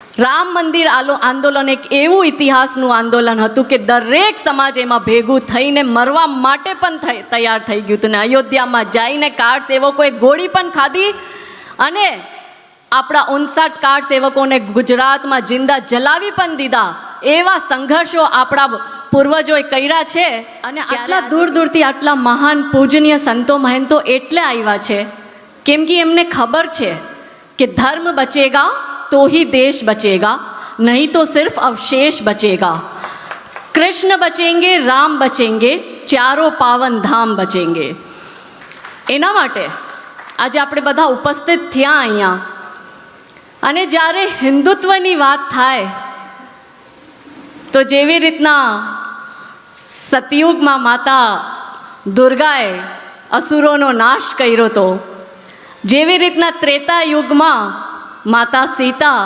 રામ મંદિર આંદોલન એક એવું ઇતિહાસનું આંદોલન હતું કે દરેક સમાજ એમાં ભેગું થઈને મરવા માટે પણ તૈયાર થઈ ગયું હતું ને અયોધ્યામાં જઈને કાર સેવકોએ ગોળી પણ ખાધી અને આપણા 59 કાર સેવકોને ગુજરાતમાં જિંદા જલાવી પણ દીધા. એવા સંઘર્ષો આપણા પૂર્વજોએ કર્યા છે અને આટલા દૂર દૂરથી આટલા મહાન પૂજનીય સંતો મહંતો એટલે આવ્યા છે કેમ કે એમને ખબર છે કે ધર્મ બચેગા तो ही देश बचेगा, नहीं तो सिर्फ अवशेष बचेगा. कृष्ण बचेंगे, राम बचेंगे, चारों पावन धाम बचेंगे. एना माटे आज આપણે બધા ઉપસ્થિત થયા અહીંયા અને જ્યારે હિન્દુત્વની વાત થાય તો જેવી રીતના સતયુગમાં માતા દુર્ગાએ અસુરોનો નાશ કર્યો હતો, જેવી રીતના ત્રેતા યુગમાં માતા સીતા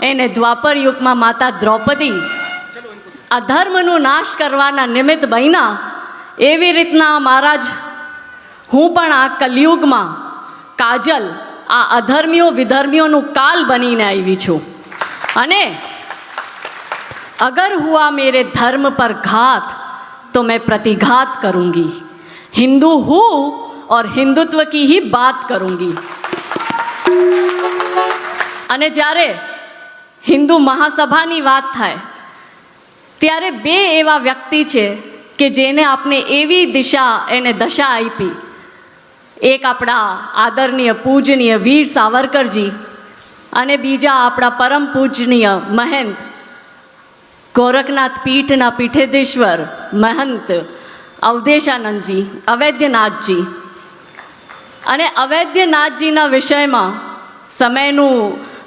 એને દ્વાપર યુગમાં માતા દ્રૌપદી અધર્મનો નાશ કરવાના નિમિત્ત બન્યા, એવી રીતના મહારાજ હું પણ આ કલયુગમાં કાજલ આ અધર્મીઓ વિધર્મીઓનું કાલ બનીને આવી છું અને અગર હુઆ મેરે ધર્મ પર ઘાત તો मैं प्रतिघात करूंगी, हिंदू हूँ और हिंदुत्व की ही बात करूंगी. અને જ્યારે હિન્દુ મહાસભાની વાત થાય ત્યારે બે એવા વ્યક્તિ છે કે જેને આપણે એવી દશા આપી. એક આપણા આદરણીય પૂજનીય વીર સાવરકરજી અને બીજા આપણા પરમ પૂજનીય મહંત ગોરખનાથ પીઠના પીઠેશ્વર મહંત અવધેશાનંદજી અવૈધનાથજી. અને અવૈધનાથજીના વિષયમાં સમયનું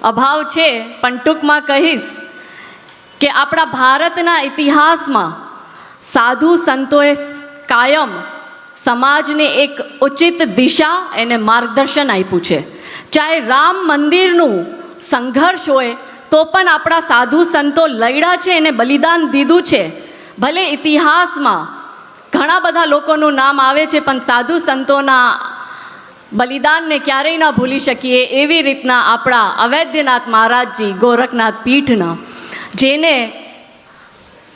અભાવ છે પણ ટૂંકમાં કહીશ કે આપણા ભારતના ઇતિહાસમાં સાધુ સંતોએ કાયમ સમાજને એક ઉચિત દિશા એને માર્ગદર્શન આપ્યું છે. ચાહે રામ મંદિરનું સંઘર્ષ હોય તો પણ આપણા સાધુ સંતો લડ્યા છે, એને બલિદાન દીધું છે. ભલે ઇતિહાસમાં ઘણા બધા લોકોનું નામ આવે છે પણ સાધુ સંતોના બલિદાનને ક્યારેય ના ભૂલી શકીએ. એવી રીતના આપણા અવૈધનાથ મહારાજજી ગોરખનાથ પીઠના જેને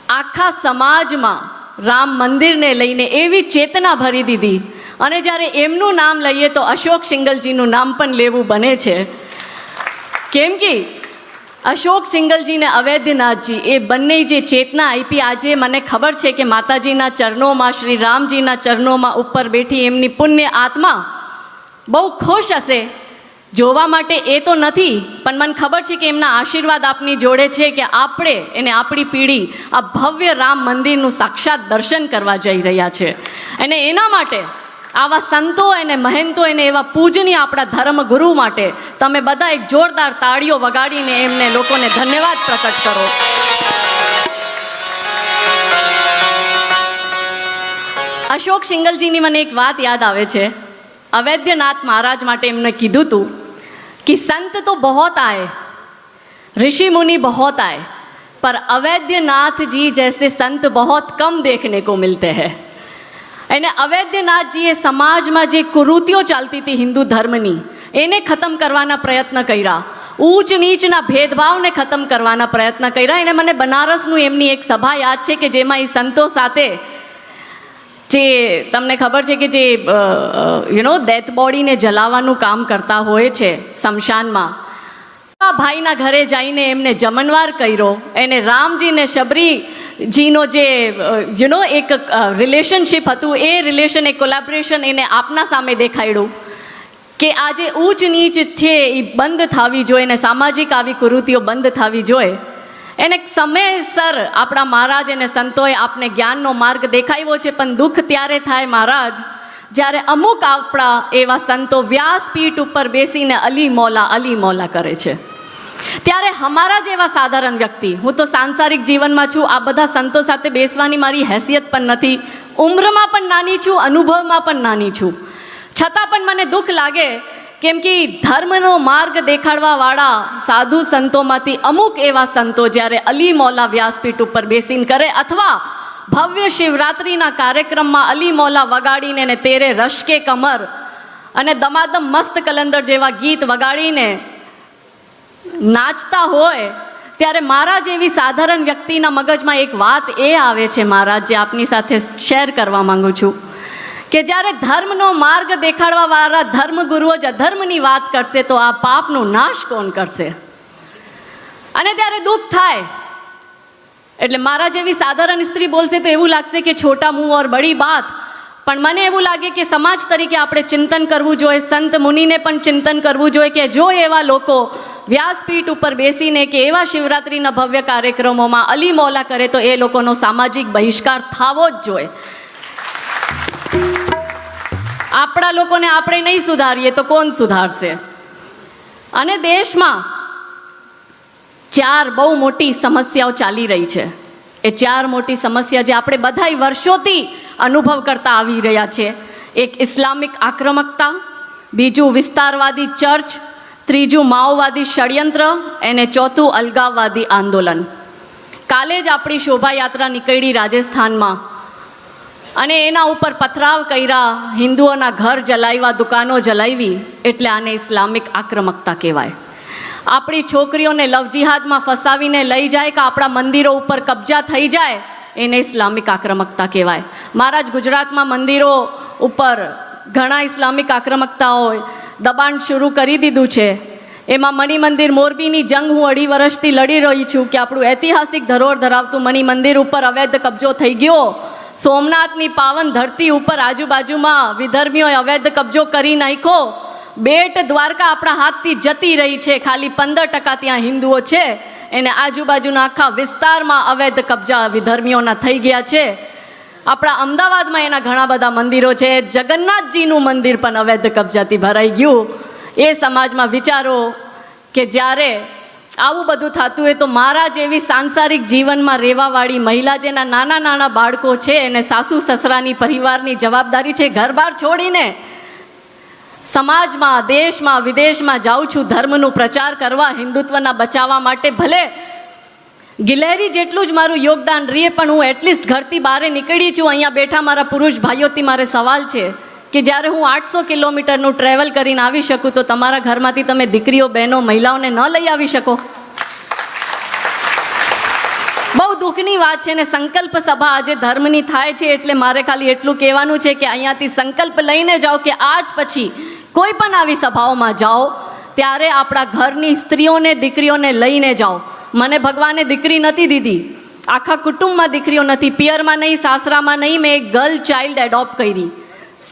આખા સમાજમાં રામ મંદિરને લઈને એવી ચેતના ભરી દીધી અને જ્યારે એમનું નામ લઈએ તો અશોક સિંગલજીનું નામ પણ લેવું બને છે કેમ કે અશોક સિંગલજી ને અવૈધનાથજી એ બંને જે ચેતના આપી આજે મને ખબર છે કે માતાજીના ચરણોમાં શ્રી રામજીના ચરણોમાં ઉપર બેઠી એમની પુણ્ય આત્મા બહુ ખુશ હશે. જોવા માટે એ તો નથી પણ મને ખબર છે કે એમના આશીર્વાદ આપની જોડે છે કે આપણે એને આપણી પેઢી આ ભવ્ય રામ મંદિરનું સાક્ષાત દર્શન કરવા જઈ રહ્યા છે. અને એના માટે આવા સંતો અને મહંતો અને એવા પૂજનીય આપણા ધર્મગુરુ માટે તમે બધા એક જોરદાર તાળીઓ વગાડીને એમને લોકોને ધન્યવાદ પ્રકટ કરો. અશોક સિંગલજીની મને એક વાત યાદ આવે છે. अवैधनाथ महाराज माटे एमने कीधु तू कि संत तो बहुत आए, ऋषि मुनि बहुत आए, पर अवैधनाथ जी जैसे संत बहुत कम देखने को मिलते हैं. एने अवैधनाथ जी ए समाज में जे कुरीतियों चालती थी हिंदू धर्मनी एने खत्म करवाना प्रयत्न कर्या, ऊंच नीचना भेदभाव ने खत्म करवाना प्रयत्न कर्या. एने मने बनारसनु एमनी एक सभा याद छे के जेमां ई संतो साथे જે તમને ખબર છે કે જે ડેથ બોડીને જલાવવાનું કામ કરતા હોય છે સ્મશાનમાં, આ ભાઈના ઘરે જઈને એમને જમણવાર કર્યો. એને રામજીને શબરીજીનો જે એક રિલેશનશિપ હતું એ રિલેશન એ કોલેબોરેશન એને આપના સામે દેખાડ્યું કે આ જે ઊંચ નીચ છે એ બંધ થવી જોઈએ ને સામાજિક આવી કુરીતિઓ બંધ થવી જોઈએ. એને સમયસર આપણા મહારાજ અને સંતોએ આપને જ્ઞાનનો માર્ગ દેખાડ્યો છે. પણ દુઃખ ત્યારે થાય મહારાજ જ્યારે અમુક આપણા એવા સંતો વ્યાસપીઠ ઉપર બેસીને અલી મોલા કરે છે. ત્યારે અમારા જેવા સાધારણ વ્યક્તિ, હું તો સાંસારિક જીવનમાં છું, આ બધા સંતો સાથે બેસવાની મારી હેસિયત પણ નથી, ઉંમરમાં પણ નાની છું, અનુભવમાં પણ નાની છું, છતાં પણ મને દુઃખ લાગે કેમ કે ધર્મનો માર્ગ દેખાડવાવાળા સાધુ સંતોમાંથી અમુક એવા સંતો જ્યારે અલી મોલા વ્યાસપીઠ ઉપર બેસીને કરે અથવા ભવ્ય શિવરાત્રિના કાર્યક્રમમાં અલી મોલા વગાડીને ને તેરે રશ કે કમર અને દમાદમ મસ્ત કલંદર જેવા ગીત વગાડીને નાચતા હોય ત્યારે મારા જેવી સાધારણ વ્યક્તિના મગજમાં એક વાત એ આવે છે મહારાજ, જે આપની સાથે શેર કરવા માંગુ છું, કે જ્યારે ધર્મનો માર્ગ દેખાડવાવાળા ધર્મગુરુઓ જ અધર્મની વાત કરશે તો આ પાપનો નાશ કોણ કરશે? અને ત્યારે દુઃખ થાય. એટલે મારા જેવી સાધારણ સ્ત્રી બોલશે તો એવું લાગશે કે છોટા મુંહ ઓર બડી બાત. પણ મને એવું લાગે કે સમાજ તરીકે આપણે ચિંતન કરવું જોઈએ, સંત મુનિને પણ ચિંતન કરવું જોઈએ કે જો એવા લોકો વ્યાસપીઠ ઉપર બેસીને કે એવા શિવરાત્રિના ભવ્ય કાર્યક્રમોમાં અલી મોલા કરે તો એ લોકોનો સામાજિક બહિષ્કાર થવો જ જોઈએ. આપણા લોકોને આપણે નહીં સુધારીએ તો કોણ સુધારશે? અને દેશમાં 4 બહુ મોટી સમસ્યાઓ ચાલી રહી છે. એ 4 મોટી સમસ્યા જે આપણે બધાય વર્ષોથી અનુભવ કરતા આવી રહ્યા છે. એક ઇસ્લામિક આક્રમકતા, બીજું વિસ્તારવાદી ચર્ચ, ત્રીજું માઓવાદી ષડયંત્ર અને ચોથું અલગાવવાદી આંદોલન. કાલે જ આપણી શોભાયાત્રા નીકળી રાજસ્થાનમાં અને એના ઉપર પથરાવ કર્યા, હિન્દુઓના ઘર જલાવ્યા, દુકાનો જલાવી. એટલે આને ઇસ્લામિક આક્રમકતા કહેવાય. આપણી છોકરીઓને લવ જિહાદમાં ફસાવીને લઈ જાય કે આપણા મંદિરો ઉપર કબજા થઈ જાય, એને ઇસ્લામિક આક્રમકતા કહેવાય. મહારાજ, ગુજરાતમાં મંદિરો ઉપર ઘણા ઇસ્લામિક આક્રમકતાઓએ દબાણ શરૂ કરી દીધું છે. એમાં મણિ મંદિર મોરબીની જંગ હું 2.5 વર્ષથી લડી રહી છું કે આપણું ઐતિહાસિક ધરોહર ધરાવતું મણિ મંદિર ઉપર અવૈધ કબજો થઈ ગયો. સોમનાથની પાવન ધરતી ઉપર આજુબાજુમાં વિધર્મીઓએ અવૈધ કબજો કરી નાખ્યો. બેટ દ્વારકા આપણા હાથથી જતી રહી છે. ખાલી 15% ત્યાં હિન્દુઓ છે, એને આજુબાજુના આખા વિસ્તારમાં અવૈધ કબજા વિધર્મીઓના થઈ ગયા છે. આપણા અમદાવાદમાં એના ઘણા બધા મંદિરો છે. જગન્નાથજીનું મંદિર પણ અવૈધ કબજાથી ભરાઈ ગયું. એ સમાજમાં વિચારો કે જ્યારે આવું બધું થતું હોય તો મારા જેવી સાંસારિક જીવનમાં રહેવાવાળી મહિલા, જેના નાના નાના બાળકો છે, એને સાસુ સસરાની પરિવારની જવાબદારી છે, ઘર-બાર છોડીને સમાજમાં, દેશમાં, વિદેશમાં જાઉં છું ધર્મનું પ્રચાર કરવા, હિન્દુત્વના બચાવવા માટે. ભલે ગિલેરી જેટલું જ મારું યોગદાન રહે, પણ હું એટલીસ્ટ ઘરથી બહાર નીકળી છું. અહીંયા બેઠા મારા પુરુષ ભાઈઓથી મારે સવાલ છે કે જ્યારે હું 800 કિલોમીટરનું ટ્રેવલ કરીને આવી શકું તો તમારા ઘરમાંથી તમે દીકરીઓ, બહેનો, મહિલાઓને ન લઈ આવી શકો? બહુ દુઃખની વાત છે. ને સંકલ્પ સભા આજે ધર્મની થાય છે, એટલે મારે ખાલી એટલું કહેવાનું છે કે અહીંયાથી સંકલ્પ લઈને જાઓ કે આજ પછી કોઈ પણ આવી સભાઓમાં જાઓ ત્યારે આપણા ઘરની સ્ત્રીઓને, દીકરીઓને લઈને જાઓ. મને ભગવાને દીકરી નથી દીધી, આખા કુટુંબમાં દીકરીઓ નથી, પિયરમાં નહીં, સાસરામાં નહીં. મેં એક ગર્લ ચાઇલ્ડ એડોપ્ટ કરી.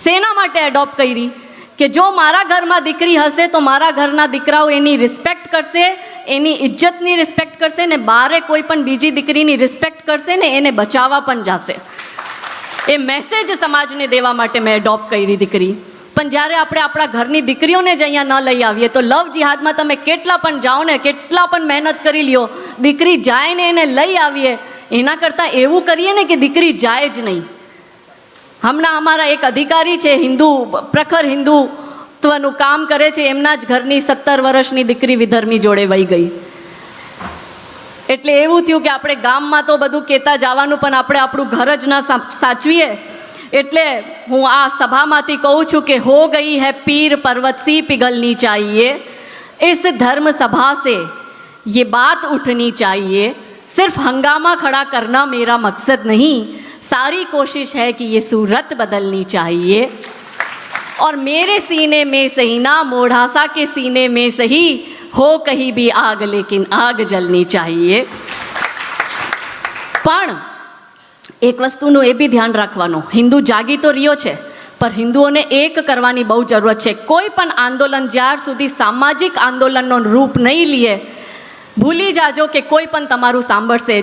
શેના માટે એડોપ્ટ કરી? કે જો મારા ઘરમાં દીકરી હશે તો મારા ઘરના દીકરાઓ એની રિસ્પેક્ટ કરશે, એની ઇજ્જતની રિસ્પેક્ટ કરશે, ને બારે કોઈ પણ બીજી દીકરીની રિસ્પેક્ટ કરશે ને એને બચાવવા પણ જશે. એ મેસેજ સમાજને દેવા માટે મેં એડોપ્ટ કરી દીકરી. પણ જ્યારે આપણે આપણા ઘરની દીકરીઓને જ અહીંયા ન લઈ આવીએ તો લવ જિહાદમાં તમે કેટલા પણ જાઓ ને, કેટલા પણ મહેનત કરી લ્યો, દીકરી જાય ને એને લઈ આવીએ, એના કરતાં એવું કરીએ ને કે દીકરી જાય જ નહીં. હમણાં અમારા એક અધિકારી છે, હિન્દુ, પ્રખર હિન્દુત્વનું કામ કરે છે, એમના જ ઘરની 17 વર્ષની દીકરી વિધર્મી જોડે વહી ગઈ. એટલે એવું થયું કે આપણે ગામમાં તો બધું કહેતા જવાનું, પણ આપણે આપણું ઘર જ ના સાચવીએ. એટલે હું આ સભામાંથી કહું છું કે હો ગઈ હૈ પીર પર્વત સી पिघलनी चाहिए, इस धर्म सभा से ये बात उठनी चाहिए, सिर्फ हंगामा खड़ा करना मेरा मकसद नहीं, सारी कोशिश है कि ये सूरत बदलनी चाहिए. और मेरे सीने में सही ना मोढ़ासा के सीने में सही हो कहीं भी आग, लेकिन आग जलनी चाहिए. પણ એક વસ્તુનું એ બી ધ્યાન રાખવાનું, હિન્દુ જાગી તો રહ્યો છે, પણ હિન્દુઓને એક કરવાની બહુ જરૂરત છે. કોઈ પણ આંદોલન જ્યાર સુધી સામાજિક આંદોલનનો રૂપ નહીં લે, ભૂલી જાજો કે કોઈ પણ તમારું સાંભળશે.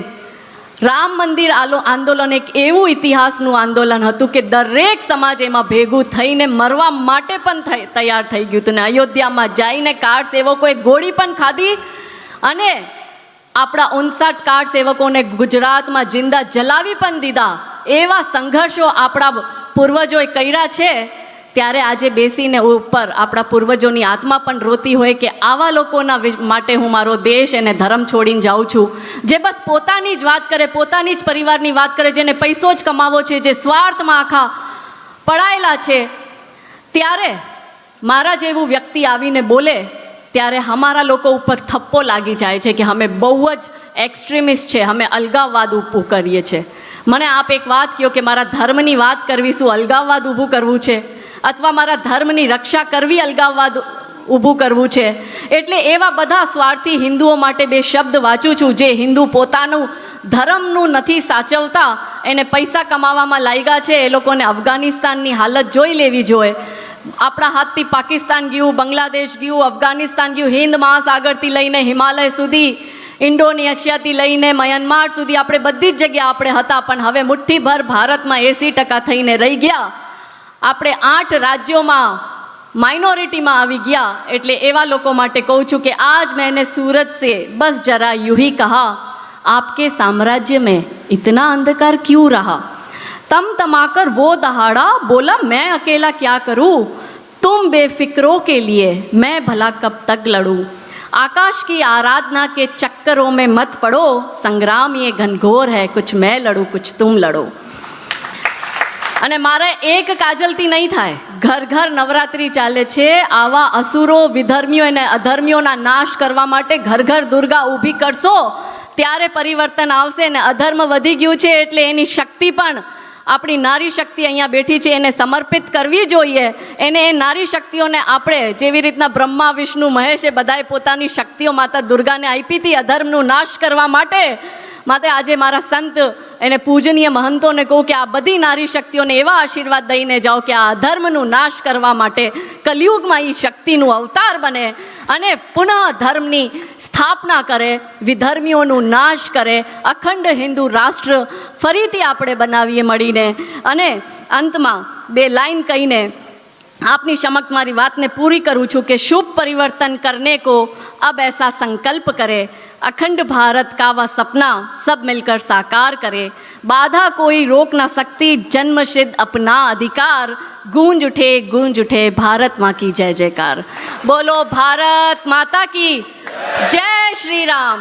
રામ મંદિર આંદોલન એક એવું ઇતિહાસનું આંદોલન હતું કે દરેક સમાજ એમાં ભેગું થઈને મરવા માટે પણ તૈયાર થઈ ગયું હતું. ને અયોધ્યામાં જઈને કાર સેવકોએ ગોળી પણ ખાધી અને આપણા 59 કાર સેવકોને ગુજરાતમાં જિંદા જલાવી પણ દીધા. એવા સંઘર્ષો આપણા પૂર્વજોએ કર્યા છે. ત્યારે આજે બેસીને ઉપર આપણા પૂર્વજોની આત્મા પણ રોતી હોય કે આવા લોકોના માટે હું મારો દેશ અને ધર્મ છોડીને જાઉં છું, જે બસ પોતાની જ વાત કરે, પોતાની જ પરિવારની વાત કરે, જેને પૈસો જ કમાવો છે, જે સ્વાર્થમાં આખા પડાયેલા છે. ત્યારે મારા જેવું વ્યક્તિ આવીને બોલે ત્યારે અમારા લોકો ઉપર થપ્પો લાગી જાય છે કે અમે બહુ જ એક્સ્ટ્રીમિસ્ટ છે, અમે અલગાવવાદ ઊભું કરીએ છીએ. મને આપ એક વાત કહો કે મારા ધર્મની વાત કરવી શું અલગાવવાદ ઊભું કરવું છે, અથવા મારા ધર્મની રક્ષા કરવી અલગાવવાદ ઊભું કરવું છે? એટલે એવા બધા સ્વાર્થી હિન્દુઓ માટે બે શબ્દ વાંચું છું, જે હિન્દુ પોતાનું ધર્મનું નથી સાચવતા, એને પૈસા કમાવામાં લાગ્યા છે. એ લોકોને અફઘાનિસ્તાનની હાલત જોઈ લેવી જોઈએ. આપણા હાથથી પાકિસ્તાન ગયું, બાંગ્લાદેશ ગયું, અફઘાનિસ્તાન ગયું, હિન્દ મહાસાગરથી લઈને હિમાલય સુધી, ઇન્ડોનેશિયાથી લઈને મ્યાનમાર સુધી, આપણે બધી જ જગ્યાએ આપણે હતા. પણ હવે મુઠ્ઠીભર ભારતમાં 80% થઈને રહી ગયા. આપણે 8 રાજ્યોમાં માઇનોરિટીમાં આવી ગયા. એટલે એવા લોકો માટે કહું છું કે આજ मैंने सूरत से बस जरा यूं ही कहा, आपके साम्राज्य में इतना अंधकार क्यों रहा? तम तमाकर वो दहाड़ा, बोला मैं अकेला क्या करूं, तुम बेफिक्रों के लिए मैं भला कब तक लड़ूं. आकाश की आराधना के चक्करों में मत पड़ो, संग्राम ये घनघोर है, कुछ मैं लड़ूं कुछ तुम लड़ो. અને મારે એક કાજલથી નહીં થાય. ઘર ઘર નવરાત્રિ ચાલે છે. આવા અસુરો, વિધર્મીઓ અને અધર્મીઓના નાશ કરવા માટે ઘર ઘર દુર્ગા ઊભી કરશો ત્યારે પરિવર્તન આવશે. ને અધર્મ વધી ગયું છે એટલે એની શક્તિ પણ આપણી નારી શક્તિ અહીંયા બેઠી છે એને સમર્પિત કરવી જોઈએ. એને એ નારી શક્તિઓને આપણે જેવી રીતના બ્રહ્મા વિષ્ણુ મહેશે બધાએ પોતાની શક્તિઓ માતા દુર્ગાને આપી હતી અધર્મનો નાશ કરવા માટે. આજે મારા સંત એને પૂજનીય મહંતોને કહું કે આ બધી નારી શક્તિઓને એવા આશીર્વાદ દઈને જાઓ કે આ અધર્મનો નાશ કરવા માટે કલિયુગમાં એ શક્તિનું અવતાર બને અને પુનઃ ધર્મની સ્થાપના કરે, વિધર્મીઓનું નાશ કરે, અખંડ હિન્દુ રાષ્ટ્ર ફરીથી આપણે બનાવીએ મળીને. અને અંતમાં 2 લાઈન કહીને આપની સમક્ષ મારી વાતને પૂરી કરું છું કે શુભ પરિवर्तन करने को अब ऐसा संकल्प करे, अखंड भारत का वह सपना सब मिलकर साकार करे, बाधा कोई रोक ना सकती जन्मसिद्ध अपना अधिकार, गूंज उठे भारत माँ की जय जयकार. बोलो भारत माता की जय. श्री राम.